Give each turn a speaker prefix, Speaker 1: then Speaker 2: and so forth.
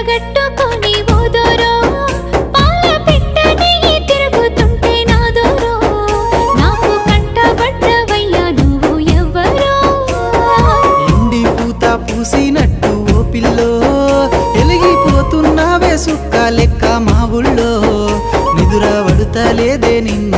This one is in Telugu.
Speaker 1: కట్టగట్టుకొని ఓదోరో పాల పిట్టని తిరుగుతుంటే నాదోరో నాకు కంటబడ్డవయ్యా నువ్వు ఎవ్వరో
Speaker 2: ఎండి పూత పూసినట్టు ఓ పిల్లో ఎలిగిపోతున్నావే సుక్క లెక్క మా ఊళ్ళో నిదుర పడుతలేదే నిన్ను